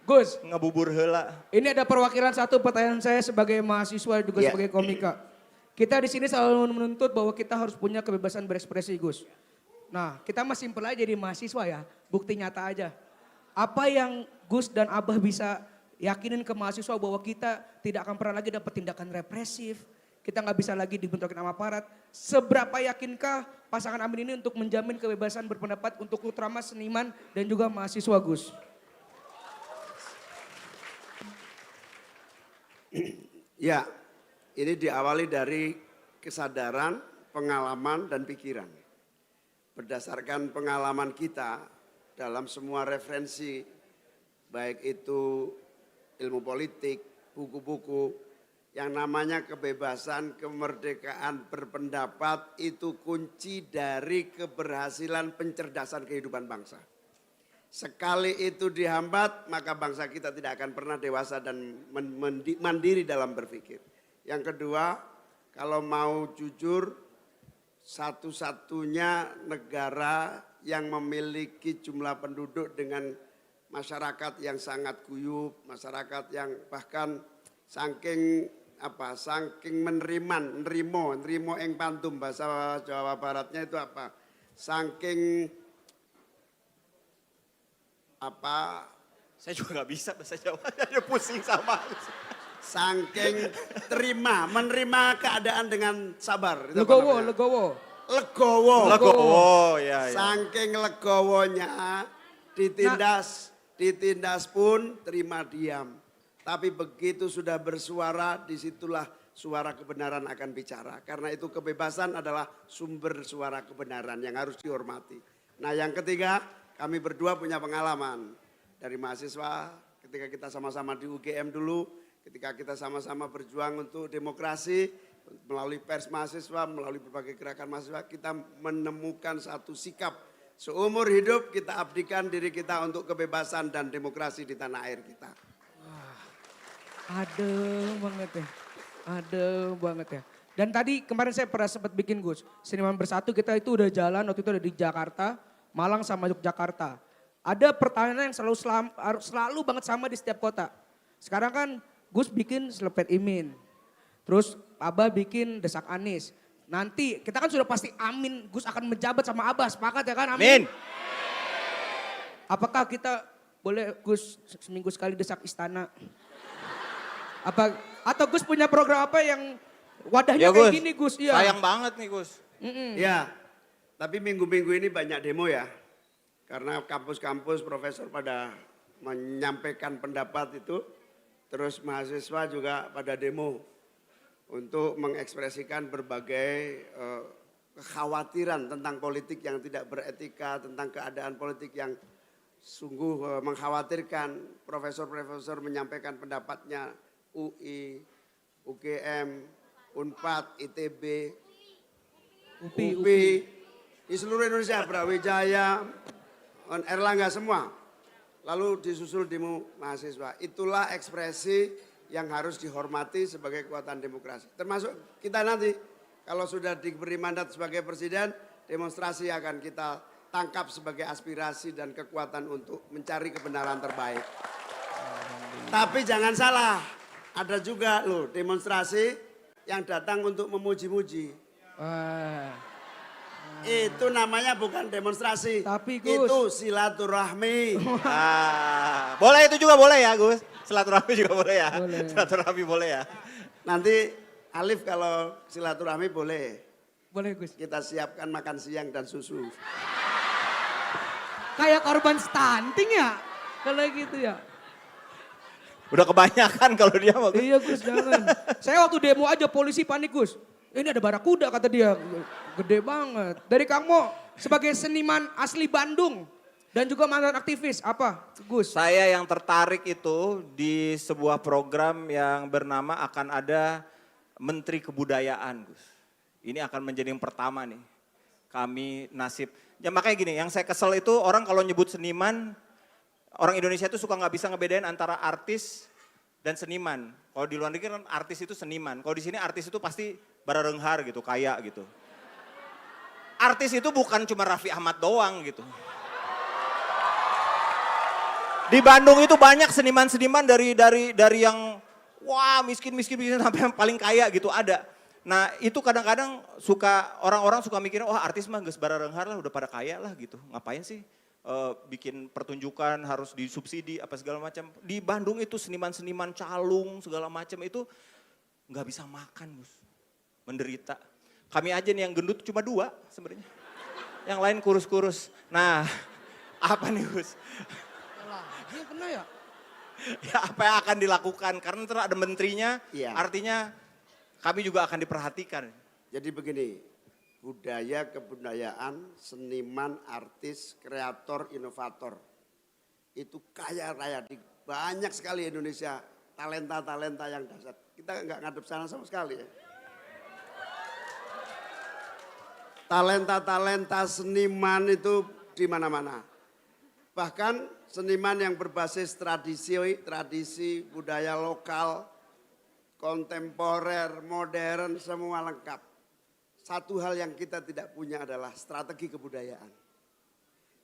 Gus, ngebubur heula. ini ada perwakilan satu pertanyaan saya sebagai mahasiswa juga Iya. sebagai komika. Kita di sini selalu menuntut bahwa kita harus punya kebebasan berekspresi, Gus. Nah, kita masih simpel aja jadi mahasiswa ya, bukti nyata aja. Apa yang Gus dan Abah bisa yakinin ke mahasiswa bahwa kita tidak akan pernah lagi dapat tindakan represif, kita nggak bisa lagi dibentrokin sama aparat. Seberapa yakinkah pasangan Amin ini untuk menjamin kebebasan berpendapat untuk ultrama, seniman, dan juga mahasiswa, Gus? Ya, ini diawali dari kesadaran, pengalaman, dan pikiran. Berdasarkan pengalaman kita dalam semua referensi, baik itu ilmu politik, buku-buku, yang namanya kebebasan, kemerdekaan berpendapat itu kunci dari keberhasilan pencerdasan kehidupan bangsa. Sekali itu dihambat, maka bangsa kita tidak akan pernah dewasa dan mandiri dalam berpikir. Yang kedua, kalau mau jujur, satu-satunya negara yang memiliki jumlah penduduk dengan masyarakat yang sangat guyup, masyarakat yang bahkan saking nerimo ing pantum, bahasa Jawa Baratnya itu apa? Saking Saya juga nggak bisa bahasa Jawa, ada pusing sama. saking menerima keadaan dengan sabar. Itu apa Legowo, namanya? legowo. Legowo. Legowo, ya. Saking legowonya ditindas pun terima diam. Tapi begitu sudah bersuara, disitulah suara kebenaran akan bicara. Karena itu kebebasan adalah sumber suara kebenaran yang harus dihormati. Nah, yang ketiga, kami berdua punya pengalaman dari mahasiswa ketika kita sama-sama di UGM dulu, ketika kita sama-sama berjuang untuk demokrasi melalui pers mahasiswa, melalui berbagai gerakan mahasiswa, kita menemukan satu sikap seumur hidup kita abdikan diri kita untuk kebebasan dan demokrasi di tanah air kita. Adem banget ya, adem banget ya. Dan tadi kemarin saya pernah sempat bikin Gus, Seniman Bersatu kita itu udah jalan waktu itu ada di Jakarta, Malang sama Yogyakarta. Ada pertanyaan yang selalu banget sama di setiap kota. Sekarang kan Gus bikin Selepet Imin, terus Abah bikin Desak Anies. Nanti kita kan sudah pasti amin Gus akan menjabat sama Abah, sepakat ya kan amin? Apakah kita boleh Gus seminggu sekali desak istana? Atau Gus punya program apa yang wadahnya kayak gini Gus? Iya. Sayang banget nih Gus. Ya, tapi minggu-minggu ini banyak demo ya. Karena kampus-kampus profesor pada menyampaikan pendapat itu. Terus mahasiswa juga pada demo. Untuk mengekspresikan berbagai kekhawatiran tentang politik yang tidak beretika. Tentang keadaan politik yang sungguh mengkhawatirkan. Profesor-profesor menyampaikan pendapatnya. UI, UGM, UNPAD, ITB, UPI, di seluruh Indonesia, Brawijaya, Erlangga semua. Lalu disusul demo mahasiswa. Itulah ekspresi yang harus dihormati sebagai kekuatan demokrasi. Termasuk kita nanti kalau sudah diberi mandat sebagai presiden, demonstrasi akan kita tangkap sebagai aspirasi dan kekuatan untuk mencari kebenaran terbaik. Tapi jangan salah, ada juga loh demonstrasi yang datang untuk memuji-muji. Itu namanya bukan demonstrasi, tapi Gus, itu silaturahmi. Boleh itu juga boleh ya Gus. Silaturahmi juga boleh ya. Boleh. Silaturahmi boleh ya. Nanti Alif kalau silaturahmi boleh. boleh Gus. Kita siapkan makan siang dan susu. Kayak korban stunting ya, kalau gitu ya. Udah kebanyakan kalau dia mau. Iya Gus, jangan. Saya waktu demo aja polisi panik Gus. Ini ada barakuda kata dia, gede banget. Dari Kang Mo, sebagai seniman asli Bandung dan juga mantan aktivis, apa Gus? Saya yang tertarik itu di sebuah program yang bernama akan ada Menteri Kebudayaan Gus. Ini akan menjadi yang pertama nih. Kami nasib, ya makanya gini, yang saya kesel itu orang kalau nyebut seniman, orang Indonesia itu suka nggak bisa ngebedain antara artis dan seniman. Kalau di luar negeri kan artis itu seniman. Kalau di sini artis itu pasti bararenghar gitu, kaya gitu. Artis itu bukan cuma Raffi Ahmad doang gitu. Di Bandung itu banyak seniman-seniman dari yang wah miskin sampai yang paling kaya gitu ada. Nah itu kadang-kadang orang-orang suka mikir, oh artis mah geus barareunghar lah udah pada kaya lah gitu. Ngapain sih bikin pertunjukan harus disubsidi apa segala macam. Di Bandung itu seniman-seniman calung segala macam itu nggak bisa makan Gus. Menderita. Kami aja nih yang gendut cuma 2 sebenarnya. Yang lain kurus-kurus. Nah apa nih Gus? Ini kena ya? Ya apa yang akan dilakukan karena ntar ada menterinya, Iya. artinya kami juga akan diperhatikan. Jadi begini, budaya, kebudayaan, seniman, artis, kreator, inovator. Itu kaya raya, banyak sekali Indonesia talenta-talenta yang dahsyat. Kita nggak ngadep sana sama sekali ya. Talenta-talenta seniman itu di mana-mana. Bahkan seniman yang berbasis tradisi budaya lokal, kontemporer, modern, semua lengkap. Satu hal yang kita tidak punya adalah strategi kebudayaan.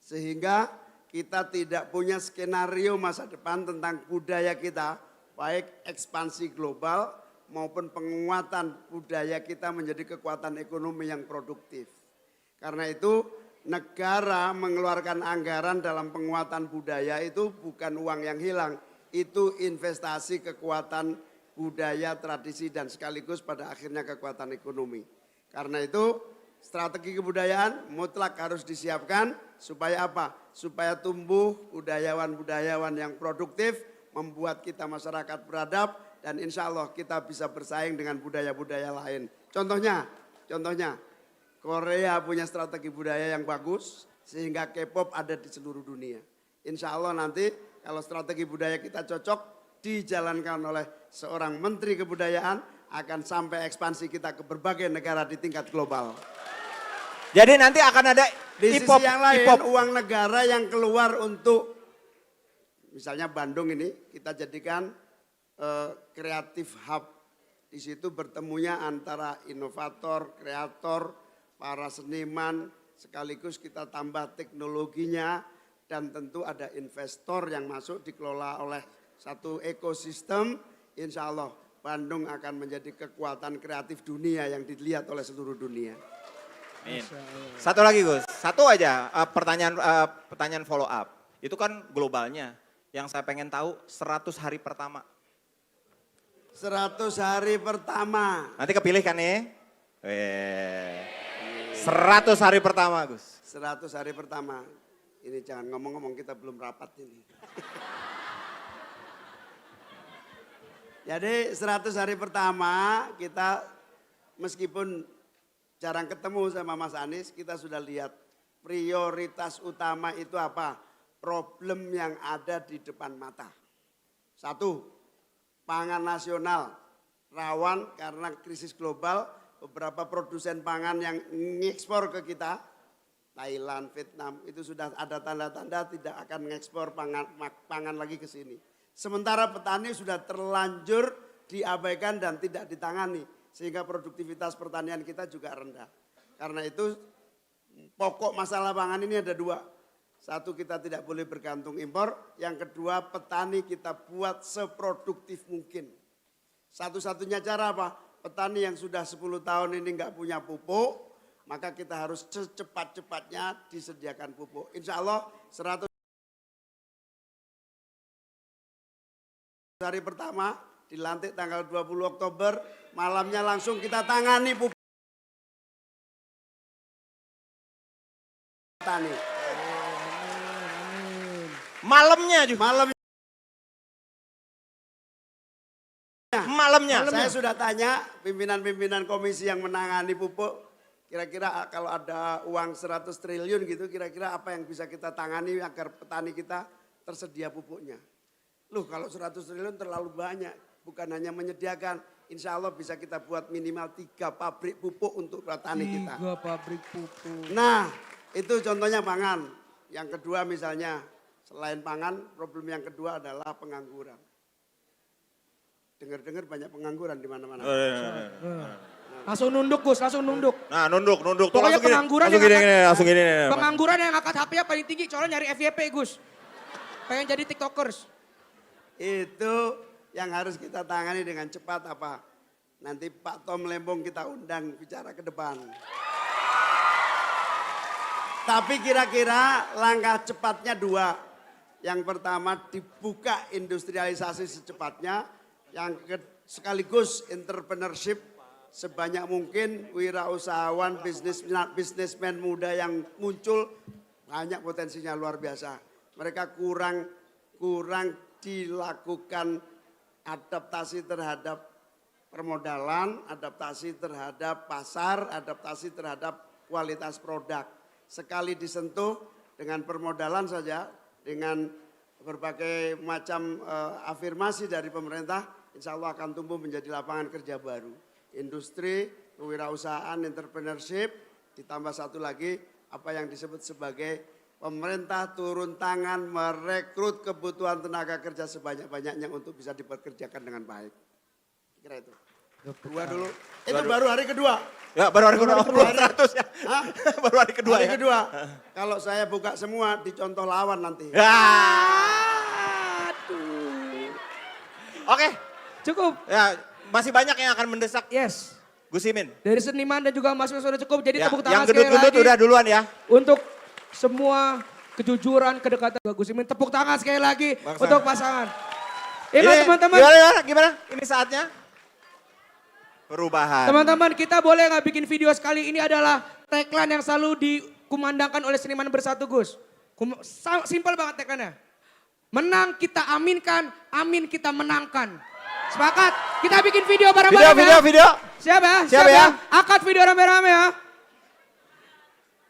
Sehingga kita tidak punya skenario masa depan tentang budaya kita, baik ekspansi global maupun penguatan budaya kita menjadi kekuatan ekonomi yang produktif. Karena itu negara mengeluarkan anggaran dalam penguatan budaya itu bukan uang yang hilang, itu investasi kekuatan budaya, tradisi dan sekaligus pada akhirnya kekuatan ekonomi. Karena itu strategi kebudayaan mutlak harus disiapkan supaya apa? Supaya tumbuh budayawan-budayawan yang produktif, membuat kita masyarakat beradab dan insya Allah kita bisa bersaing dengan budaya-budaya lain. Contohnya Korea punya strategi budaya yang bagus sehingga K-pop ada di seluruh dunia. Insya Allah nanti kalau strategi budaya kita cocok dijalankan oleh seorang menteri kebudayaan akan sampai ekspansi kita ke berbagai negara di tingkat global. Jadi nanti akan ada Di hip-hop, sisi yang lain hip-hop. uang negara yang keluar untuk misalnya Bandung ini kita jadikan kreatif hub. Di situ bertemunya antara inovator, kreator, para seniman, sekaligus kita tambah teknologinya dan tentu ada investor yang masuk dikelola oleh satu ekosistem. Insya Allah Bandung akan menjadi kekuatan kreatif dunia yang dilihat oleh seluruh dunia. Amin. Satu lagi Gus, satu aja pertanyaan follow up. Itu kan globalnya. Yang saya pengen tahu 100 hari pertama. 100 hari pertama. Nanti kepilih kan nih? 100 hari pertama Gus. 100 hari pertama. Ini jangan ngomong-ngomong kita belum rapat ini. Jadi 100 hari pertama kita meskipun jarang ketemu sama Mas Anies, kita sudah lihat prioritas utama itu apa? Problem yang ada di depan mata. 1, pangan nasional rawan karena krisis global. Beberapa produsen pangan yang ngekspor ke kita, Thailand, Vietnam, itu sudah ada tanda-tanda tidak akan mengekspor pangan lagi ke sini. Sementara petani sudah terlanjur diabaikan dan tidak ditangani, sehingga produktivitas pertanian kita juga rendah. Karena itu pokok masalah pangan ini ada 2. 1, kita tidak boleh bergantung impor. Yang kedua, petani kita buat seproduktif mungkin. Satu-satunya cara apa? Petani yang sudah 10 tahun ini nggak punya pupuk, maka kita harus secepat-cepatnya disediakan pupuk. Insya Allah 100 hari pertama dilantik tanggal 20 Oktober, malamnya langsung kita tangani pupuk petani. Malamnya juga. Malamnya. Saya sudah tanya pimpinan-pimpinan komisi yang menangani pupuk, kira-kira kalau ada uang 100 triliun gitu, kira-kira apa yang bisa kita tangani agar petani kita tersedia pupuknya. Loh kalau 100 triliun terlalu banyak, bukan hanya menyediakan, insya Allah bisa kita buat minimal 3 pabrik pupuk untuk petani kita. 3 pabrik pupuk. Nah itu contohnya pangan. Yang kedua misalnya, selain pangan, problem yang kedua adalah pengangguran. Dengar-dengar banyak pengangguran di mana-mana. Langsung nunduk Gus, langsung nunduk. Nah nunduk. Pokoknya pengangguran langsung gini. pengangguran yang angkat HP-nya paling tinggi, soalnya nyari FYP Gus. pengen jadi tiktokers. Itu yang harus kita tangani dengan cepat apa? Nanti Pak Tom Lembong kita undang bicara ke depan. Tapi kira-kira langkah cepatnya dua. Yang pertama dibuka industrialisasi secepatnya. Sekaligus entrepreneurship sebanyak mungkin wirausahawan, bisnismen muda yang muncul. Banyak potensinya luar biasa. Mereka kurang dilakukan adaptasi terhadap permodalan, adaptasi terhadap pasar, adaptasi terhadap kualitas produk. Sekali disentuh dengan permodalan saja, dengan berbagai macam afirmasi dari pemerintah, insya Allah akan tumbuh menjadi lapangan kerja baru. Industri, kewirausahaan, entrepreneurship, ditambah satu lagi apa yang disebut sebagai pemerintah turun tangan merekrut kebutuhan tenaga kerja sebanyak-banyaknya untuk bisa dipekerjakan dengan baik. Kira itu. Dua dulu. Itu baru hari kedua. Ya baru hari kedua. Belum 100 ya. Hah? Baru hari kedua Hari ya. kedua. Kalau saya buka semua dicontoh lawan nanti. Ya. Aduh. Oke. Cukup. Ya masih banyak yang akan mendesak Yes. Gus Imin. Dari seniman dan juga mahasiswa sudah cukup. Jadi Ya, tepuk yang tangan sekali gendut-gendut lagi udah duluan ya. untuk semua kejujuran, kedekatan Gus Imin. Tepuk tangan sekali lagi Bangsa. untuk pasangan. Ini, Teman-teman. Gimana? Ini saatnya perubahan. Teman-teman, kita boleh nggak bikin video sekali? Ini adalah tagline yang selalu dikumandangkan oleh seniman bersatu, Gus. Simpel banget tagline-nya. Menang kita aminkan, amin kita menangkan. Sepakat? Kita bikin video bareng-bareng ya. Video. Siap ya? Siap ya. Akad video rame-rame ya.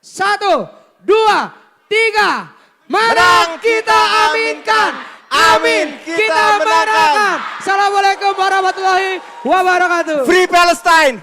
1, 2, 3. Menang kita aminkan. Amin kita menangkan. Assalamualaikum warahmatullahi wabarakatuh. Free Palestine.